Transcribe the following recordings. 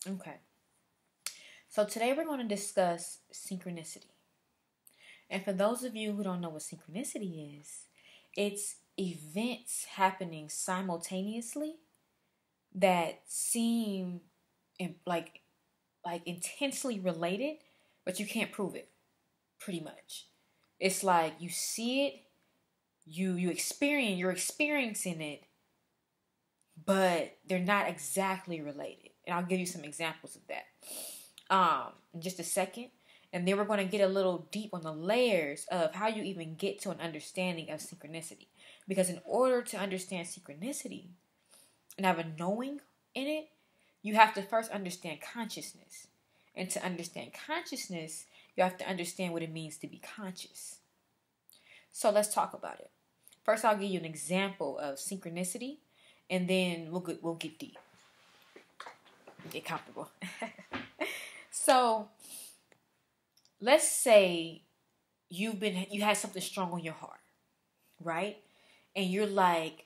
Okay. So today we're going to discuss synchronicity. And for those of you who don't know what synchronicity is, it's events happening simultaneously that seem like intensely related, but you can't prove it, pretty much. It's like you see it, you're experiencing it, but they're not exactly related. And I'll give you some examples of that in just a second. And then we're going to get a little deep on the layers of how you even get to an understanding of synchronicity. Because in order to understand synchronicity and have a knowing in it, you have to first understand consciousness. And to understand consciousness, you have to understand what it means to be conscious. So let's talk about it. First, I'll give you an example of synchronicity, and then we'll get deep. Get comfortable. So, let's say you had something strong on your heart, right? And you're like,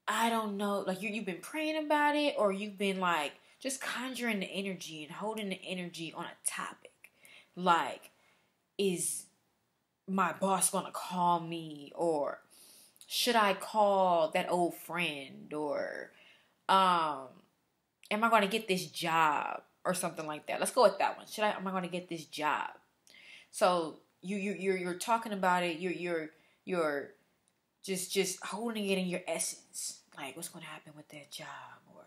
I don't know, like you've been praying about it, or you've been like just conjuring the energy and holding the energy on a topic. Like, is my boss gonna call me, or should I call that old friend, or am I gonna get this job, or something like that? Let's go with that one. Am I gonna get this job? So you're talking about it. You're just holding it in your essence. Like, what's gonna happen with that job, or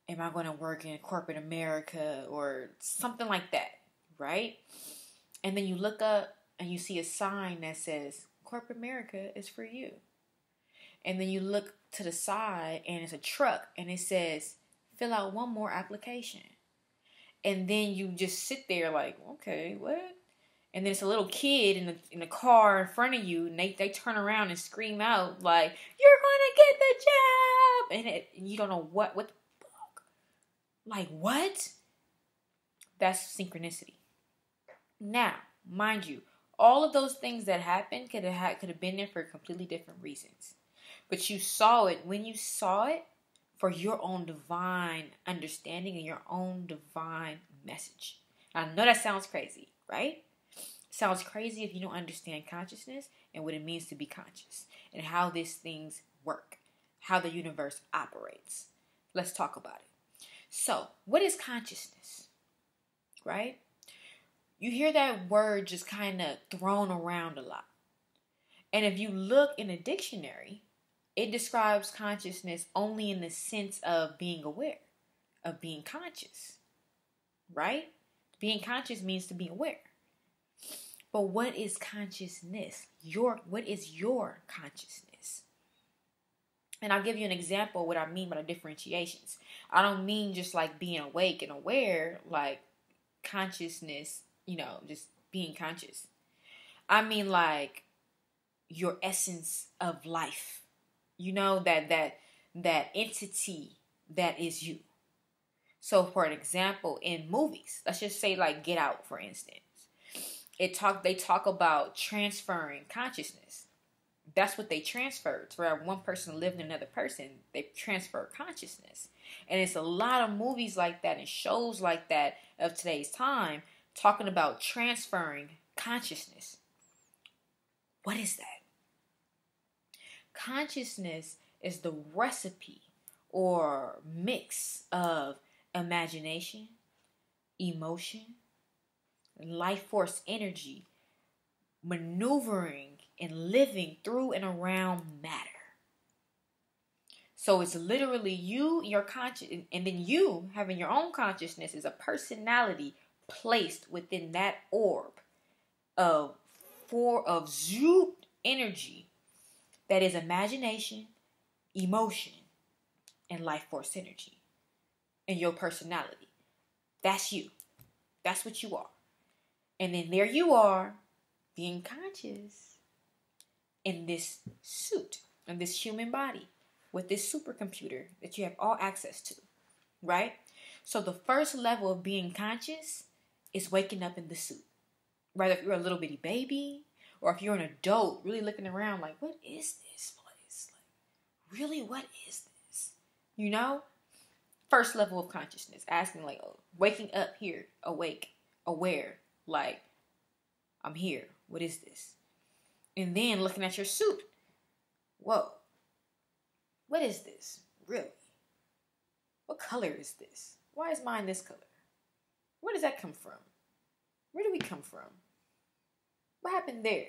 am I gonna work in corporate America, or something like that, right? And then you look up and you see a sign that says corporate America is for you. And then you look to the side and it's a truck and it says fill out one more application. And then you just sit there like, okay, what? And then it's a little kid in the car in front of you, and they turn around and scream out like, "You're gonna get the job!" And you don't know what the fuck. Like, what? That's synchronicity. Now, mind you, all of those things that happened could have been there for completely different reasons. But you saw it when you saw it for your own divine understanding and your own divine message. I know that sounds crazy, right? Sounds crazy if you don't understand consciousness and what it means to be conscious and how these things work, how the universe operates. Let's talk about it. So, what is consciousness? Right? You hear that word just kind of thrown around a lot. And if you look in a dictionary, it describes consciousness only in the sense of being aware, of being conscious, right? Being conscious means to be aware. But what is consciousness? What is your consciousness? And I'll give you an example of what I mean by the differentiations. I don't mean just like being awake and aware, like consciousness, just being conscious. I mean like your essence of life. That entity that is you. So for an example, in movies, let's just say like Get Out, for instance. They talk about transferring consciousness. That's what they transferred. So where one person lived in another person, they transfer consciousness. And it's a lot of movies like that and shows like that of today's time talking about transferring consciousness. What is that? Consciousness is the recipe or mix of imagination, emotion, life force energy, maneuvering and living through and around matter. So it's literally you, your conscious, and then you having your own consciousness is a personality placed within that orb of zoop energy that is imagination, emotion, and life force energy. And your personality. That's you. That's what you are. And then there you are, being conscious in this suit, in this human body, with this supercomputer that you have all access to, right? So the first level of being conscious is waking up in the suit. Rather if you're a little bitty baby, or if you're an adult really looking around like, what is this place? Like, really, what is this? First level of consciousness, asking like, oh, waking up here, awake, aware, like, I'm here. What is this? And then looking at your suit. Whoa. What is this? Really? What color is this? Why is mine this color? Where does that come from? Where do we come from? What happened there?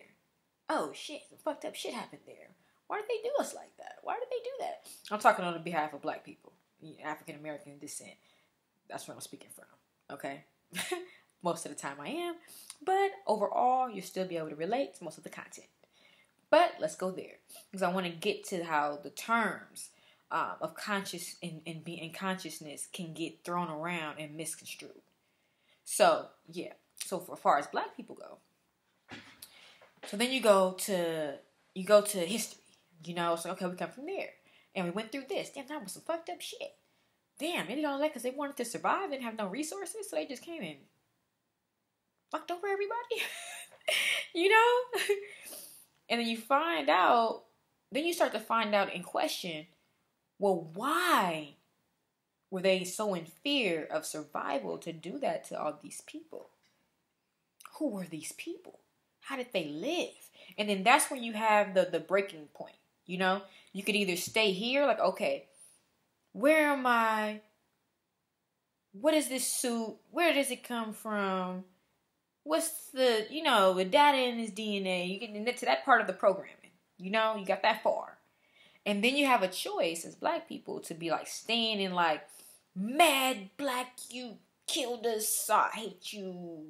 Oh shit, some fucked up shit happened there. Why did they do us like that? Why did they do that? I'm talking on behalf of black people, African American descent. That's where I'm speaking from, okay? Most of the time I am, but overall, you'll still be able to relate to most of the content. But let's go there, because I want to get to how the terms of conscious and being consciousness can get thrown around and misconstrued. So, yeah. So for as far as black people go, so then you go to history. You know, so okay, we come from there. And we went through this. Damn, that was some fucked up shit. Damn, they did all that because they wanted to survive. They didn't have no resources, so they just came and fucked over everybody. You know? And then you find out, then you start to find out and question, well, why were they so in fear of survival to do that to all these people? Who were these people? How did they live? And then that's when you have the breaking point. You know, you could either stay here, like, okay, where am I? What is this suit? Where does it come from? What's the data in this DNA? You get to that part of the programming. You know, you got that far. And then you have a choice as black people to be like staying in like, mad black, you killed us, I hate you.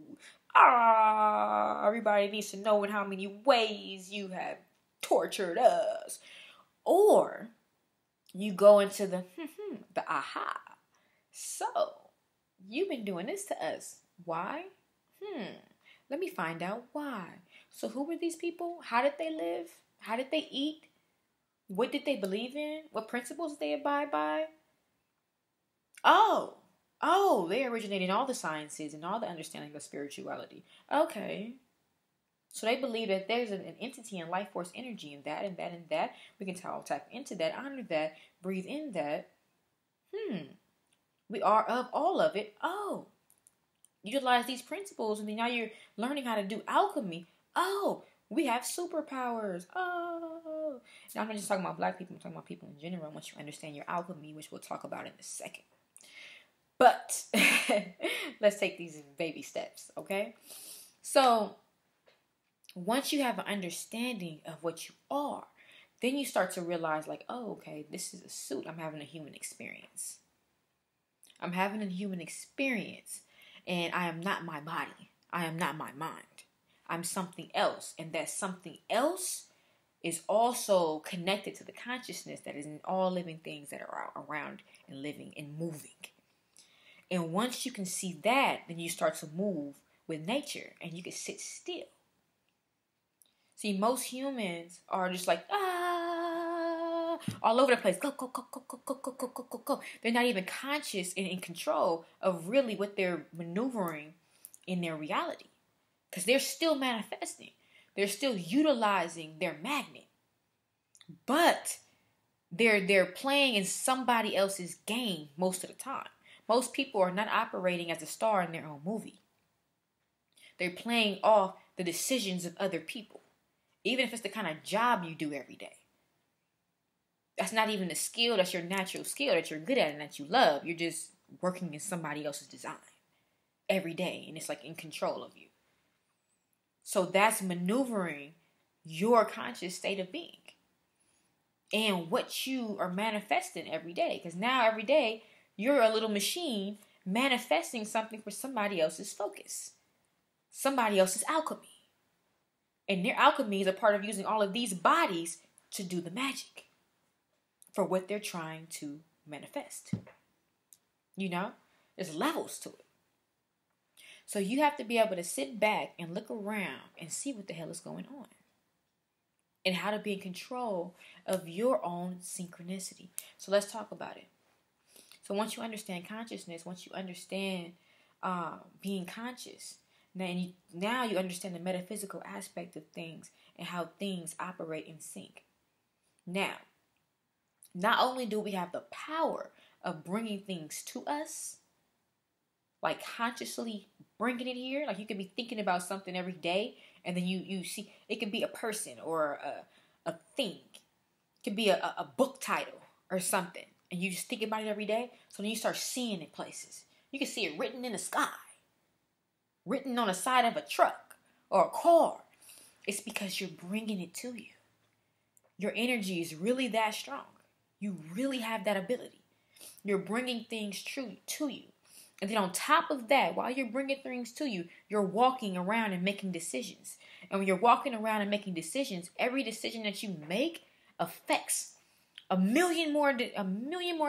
Everybody needs to know in how many ways you have tortured us. Or you go into the aha. So, you've been doing this to us. Why? Let me find out why. So who were these people? How did they live? How did they eat? What did they believe in? What principles did they abide by? Oh, they originated in all the sciences and all the understanding of spirituality. Okay. So they believe that there's an entity and life force energy in that and that and that. We can tap into that, honor that, breathe in that. We are of all of it. Oh. Utilize these principles, and then now you're learning how to do alchemy. Oh, we have superpowers. Oh. Now I'm not just talking about black people, I'm talking about people in general. Once you understand your alchemy, which we'll talk about in a second. But let's take these baby steps, okay? So once you have an understanding of what you are, then you start to realize like, oh, okay, this is a suit. I'm having a human experience. I'm having a human experience, and I am not my body. I am not my mind. I'm something else, and that something else is also connected to the consciousness that is in all living things that are around and living and moving. And once you can see that, then you start to move with nature and you can sit still. See, most humans are just like, all over the place. Go, go, go, go, go, go, go, go, go, go, go. They're not even conscious and in control of really what they're maneuvering in their reality. Because they're still manifesting. They're still utilizing their magnet. But they're playing in somebody else's game most of the time. Most people are not operating as a star in their own movie. They're playing off the decisions of other people. Even if it's the kind of job you do every day. That's not even a skill. That's your natural skill that you're good at and that you love. You're just working in somebody else's design every day. And it's like in control of you. So that's maneuvering your conscious state of being. And what you are manifesting every day. Because now every day, you're a little machine manifesting something for somebody else's focus. Somebody else's alchemy. And their alchemy is a part of using all of these bodies to do the magic. For what they're trying to manifest. You know? There's levels to it. So you have to be able to sit back and look around and see what the hell is going on. And how to be in control of your own synchronicity. So let's talk about it. So once you understand consciousness, once you understand being conscious, now you understand the metaphysical aspect of things and how things operate in sync. Now, not only do we have the power of bringing things to us, like consciously bringing it here. Like you could be thinking about something every day, and then you see it could be a person or a thing. It could be a book title or something, and you just think about it every day. So then you start seeing it places. You can see it written in the sky, written on the side of a truck or a car. It's because you're bringing it to you. Your energy is really that strong. You really have that ability. You're bringing things true to you. And then on top of that, while you're bringing things to you, you're walking around and making decisions. And when you're walking around and making decisions, every decision that you make affects a million more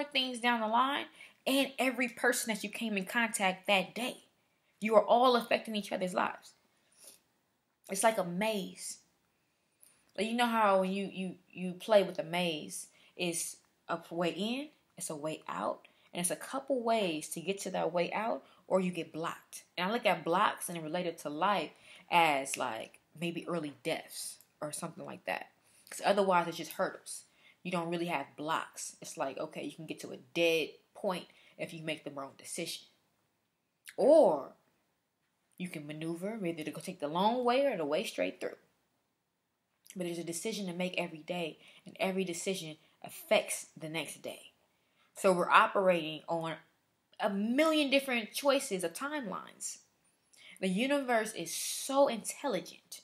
things down the line, and every person that you came in contact that day. You are all affecting each other's lives. It's like a maze. Like you know how when you play with a maze, it's a way in, it's a way out, and it's a couple ways to get to that way out, or you get blocked. And I look at blocks and relate it to life as like maybe early deaths or something like that. Because otherwise it's just hurdles. You don't really have blocks. It's like, okay, you can get to a dead point if you make the wrong decision. Or you can maneuver either to go take the long way or the way straight through. But there's a decision to make every day, and every decision affects the next day. So we're operating on a million different choices of timelines. The universe is so intelligent.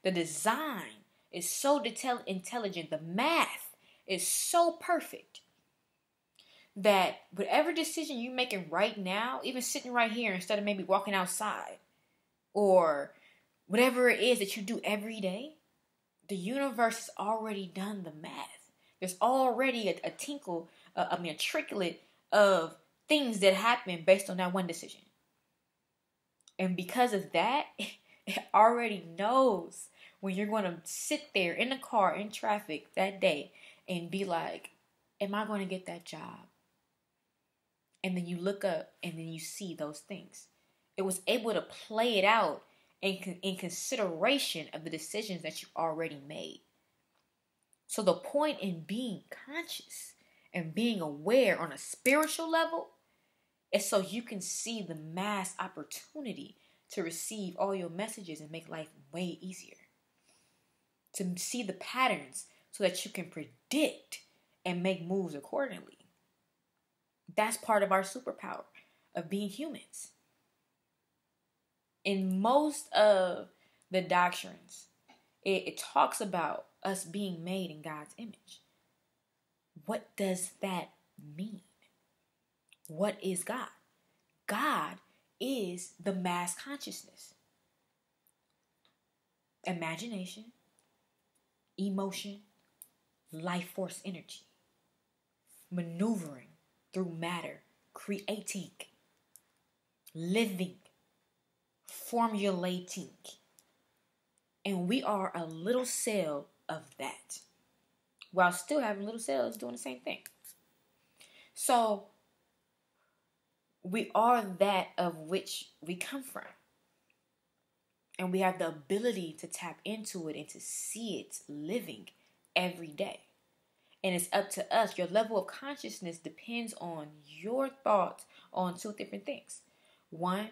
The design is so intelligent. The math is so perfect that whatever decision you're making right now, even sitting right here instead of maybe walking outside, or whatever it is that you do every day, the universe has already done the math. There's already a tricklet of things that happen based on that one decision. And because of that, it already knows when you're going to sit there in the car in traffic that day and be like, am I going to get that job? And then you look up and then you see those things. It was able to play it out in consideration of the decisions that you already made. So the point in being conscious and being aware on a spiritual level is so you can see the mass opportunity to receive all your messages and make life way easier. To see the patterns so that you can predict and make moves accordingly. That's part of our superpower of being humans. In most of the doctrines, it talks about us being made in God's image. What does that mean? What is God? God is the mass consciousness. Imagination, emotion, life force energy. Maneuvering through matter, creating, living, formulating. And we are a little cell of that, while still having little cells doing the same thing. So we are that of which we come from. And we have the ability to tap into it and to see it living every day. And it's up to us. Your level of consciousness depends on your thoughts on two different things. One,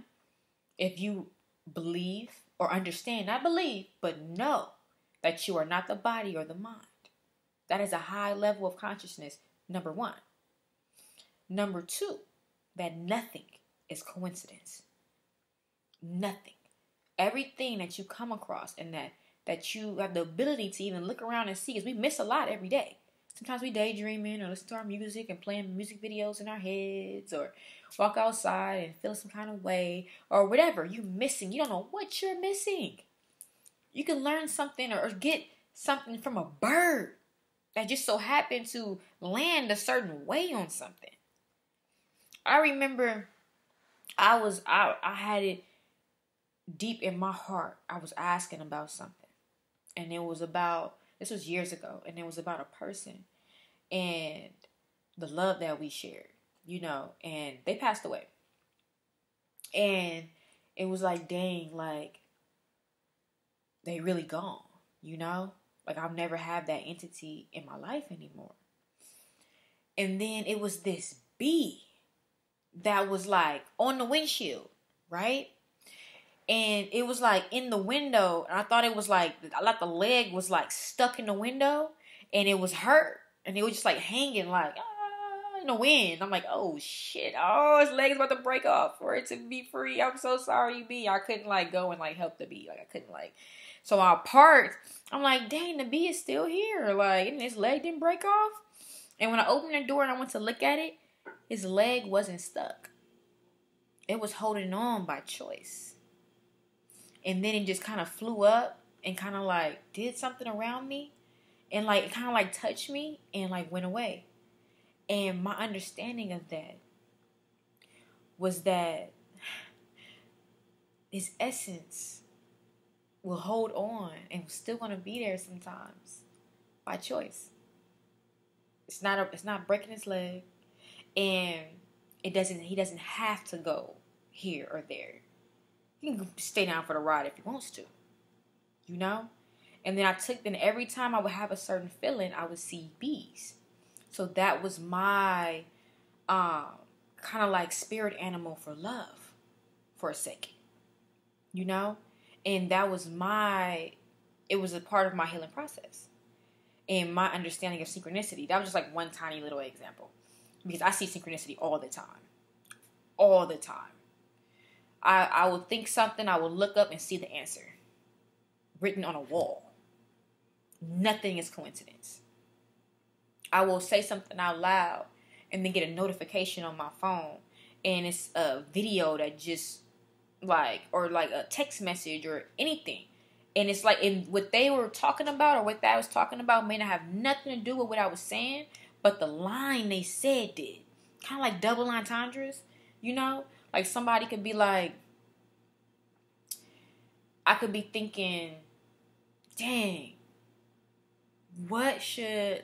if you believe or understand, not believe, but know that you are not the body or the mind. That is a high level of consciousness, number one. Number two, that nothing is coincidence. Nothing. Everything that you come across and that you have the ability to even look around and see, because we miss a lot every day. Sometimes we daydreaming or listen to our music and playing music videos in our heads, or walk outside and feel some kind of way, or whatever. You're missing. You don't know what you're missing. You can learn something or get something from a bird that just so happened to land a certain way on something. I remember I had it deep in my heart. I was asking about something. And this was years ago, and it was about a person and the love that we shared, and they passed away. And it was like, dang, like, they really gone, Like, I'll never have that entity in my life anymore. And then it was this bee that was like on the windshield, right? And it was like in the window, and I thought it was like the leg was like stuck in the window, and it was hurt, and it was just like hanging like in the wind. I'm like, oh shit, oh, his leg is about to break off for it to be free. I'm so sorry, bee. I couldn't like go and like help the bee, like I couldn't like. So I parked. I'm like, dang, the bee is still here, like, and his leg didn't break off. And when I opened the door and I went to look at it, his leg wasn't stuck. It was holding on by choice. And then it just kind of flew up and kind of like did something around me. And like it kind of like touched me and like went away. And my understanding of that was that his essence will hold on and still going to be there sometimes by choice. It's not breaking his leg, and he doesn't have to go here or there. He can stay down for the ride if he wants to, you know? And then every time I would have a certain feeling, I would see bees. So that was my kind of like spirit animal for love for a second, you know? And it was a part of my healing process and my understanding of synchronicity. That was just like one tiny little example, because I see synchronicity all the time. All the time. I will think something, I will look up and see the answer written on a wall. Nothing is coincidence. I will say something out loud and then get a notification on my phone, and it's a video that just like, or like a text message or anything. And it's like, what they were talking about or what that was talking about may not have nothing to do with what I was saying, but the line they said did. Kind of like double entendres, you know? Like somebody could be like, I could be thinking, dang, what should,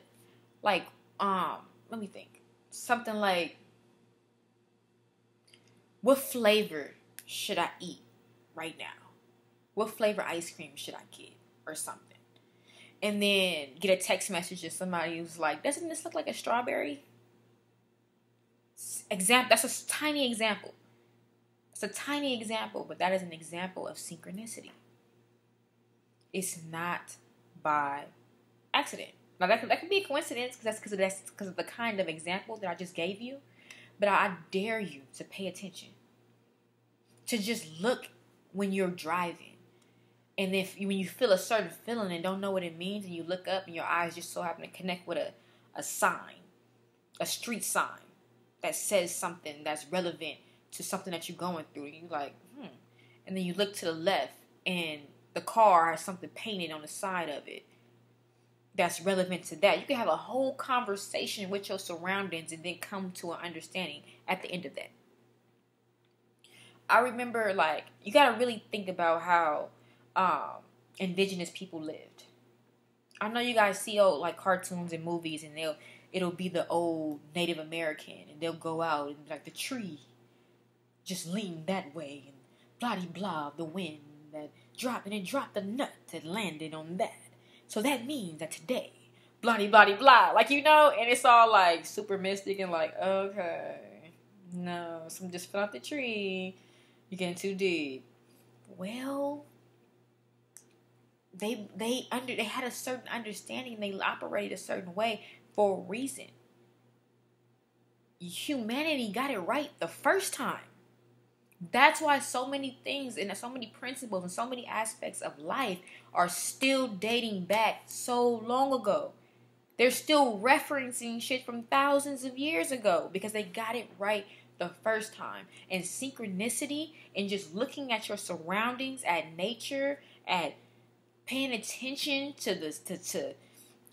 like, let me think. Something like, what flavor should I eat right now? What flavor ice cream should I get? Or something. And then get a text message to somebody who's like, doesn't this look like a strawberry? That's a tiny example. It's a tiny example, but that is an example of synchronicity. It's not by accident. Now that could be a coincidence because of the kind of example that I just gave you. But I dare you to pay attention. To just look when you're driving. And when you feel a certain feeling and don't know what it means, and you look up and your eyes just so happen to connect with a sign, a street sign that says something that's relevant to something that you're going through, and you're like, And then you look to the left, and the car has something painted on the side of it that's relevant to that. You can have a whole conversation with your surroundings and then come to an understanding at the end of that. I remember, like, you got to really think about how indigenous people lived. I know you guys see old, like, cartoons and movies, and it'll be the old Native American, and they'll go out and, like, the tree just leaned that way, and blah-de-blah, the wind that dropped, and it dropped the nut that landed on that. So that means that today, blah-de-blah-de-blah, like, you know, and it's all, like, super mystic and, like, okay, no, some just fell out the tree, you're getting too deep. Well, they had a certain understanding, they operated a certain way for a reason. Humanity got it right the first time. That's why so many things and so many principles and so many aspects of life are still dating back so long ago. They're still referencing shit from thousands of years ago because they got it right the first time. And synchronicity and just looking at your surroundings, at nature, at paying attention to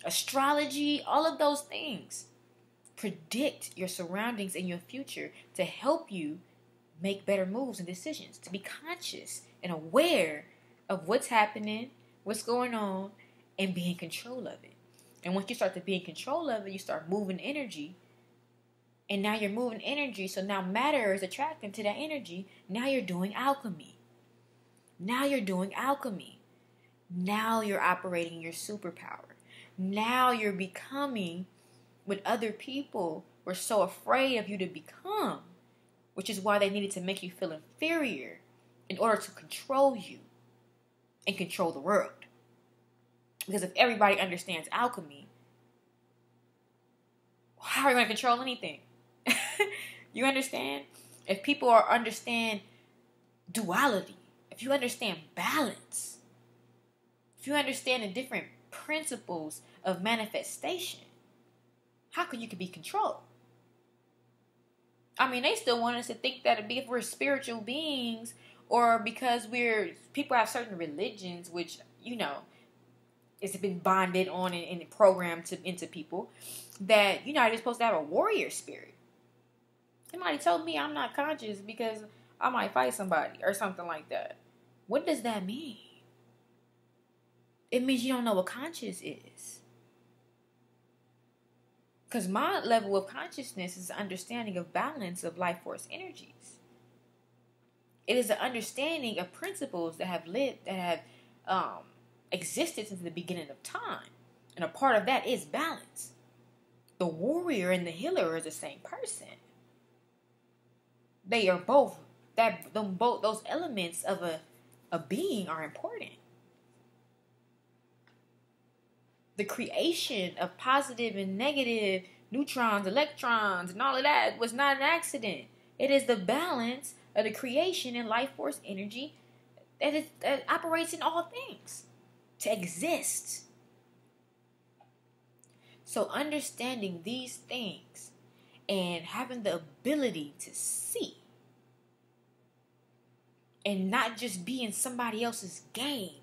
astrology, all of those things predict your surroundings and your future to help you make better moves and decisions, to be conscious and aware of what's happening, what's going on, and be in control of it. And once you start to be in control of it, you start moving energy. And now you're moving energy, so now matter is attracting to that energy. Now you're doing alchemy. Now you're doing alchemy. Now you're operating your superpower. Now you're becoming with other people were so afraid of you to become, which is why they needed to make you feel inferior in order to control you and control the world. Because if everybody understands alchemy, how are you going to control anything? You understand? If people understand duality, if you understand balance, if you understand the different principles of manifestation, how could you be controlled? I mean, they still want us to think that if we're spiritual beings, or because people have certain religions, which, it's been bonded on and programmed into people, that you're not even supposed to have a warrior spirit. Somebody told me I'm not conscious because I might fight somebody or something like that. What does that mean? It means you don't know what conscious is. Because my level of consciousness is understanding of balance of life force energies. It is an understanding of principles that have existed since the beginning of time. And a part of that is balance. The warrior and the healer are the same person. They are both, those elements of a being are important. The creation of positive and negative neutrons, electrons, and all of that was not an accident. It is the balance of the creation and life force energy that operates in all things to exist. So understanding these things and having the ability to see and not just be in somebody else's game,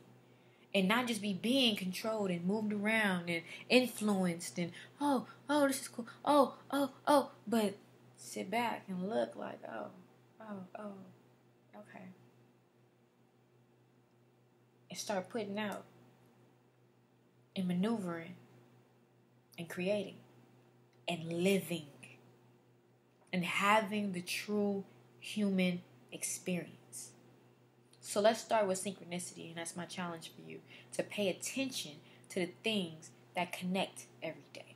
and not just be being controlled and moved around and influenced and, oh, this is cool. Oh, but sit back and look like, okay. And start putting out and maneuvering and creating and living and having the true human experience. So let's start with synchronicity, and that's my challenge for you, to pay attention to the things that connect every day.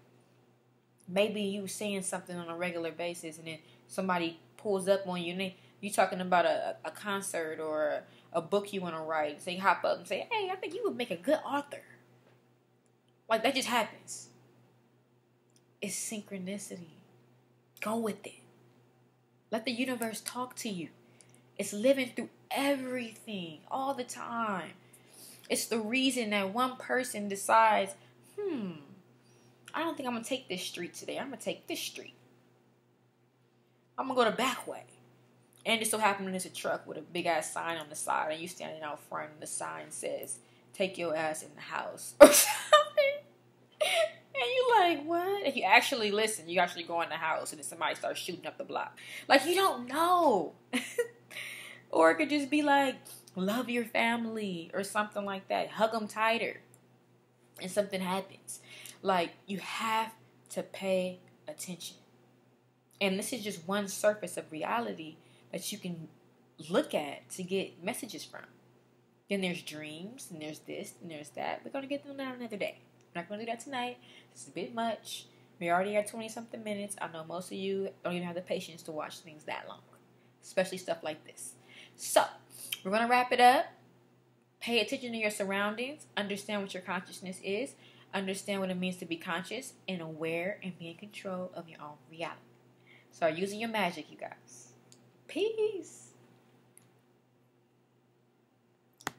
Maybe you saying something on a regular basis, and then somebody pulls up on you, and you're talking about a concert or a book you want to write. So you hop up and say, hey, I think you would make a good author. Like, that just happens. It's synchronicity. Go with it. Let the universe talk to you. It's living through everything all the time. It's the reason that one person decides, I don't think I'm going to take this street today. I'm going to take this street. I'm going to go the back way. And it so happens there's a truck with a big ass sign on the side, and you standing out front, and the sign says, take your ass in the house or something. And you like, what? If you actually listen, you actually go in the house, and then somebody starts shooting up the block. Like, you don't know. Or it could just be like, love your family or something like that. Hug them tighter. And something happens. Like, you have to pay attention. And this is just one surface of reality that you can look at to get messages from. Then there's dreams, and there's this, and there's that. We're going to get them down another day. We're not going to do that tonight. This is a bit much. We already got 20-something minutes. I know most of you don't even have the patience to watch things that long. Especially stuff like this. So, we're going to wrap it up. Pay attention to your surroundings. Understand what your consciousness is. Understand what it means to be conscious and aware and be in control of your own reality. Start using your magic, you guys. Peace.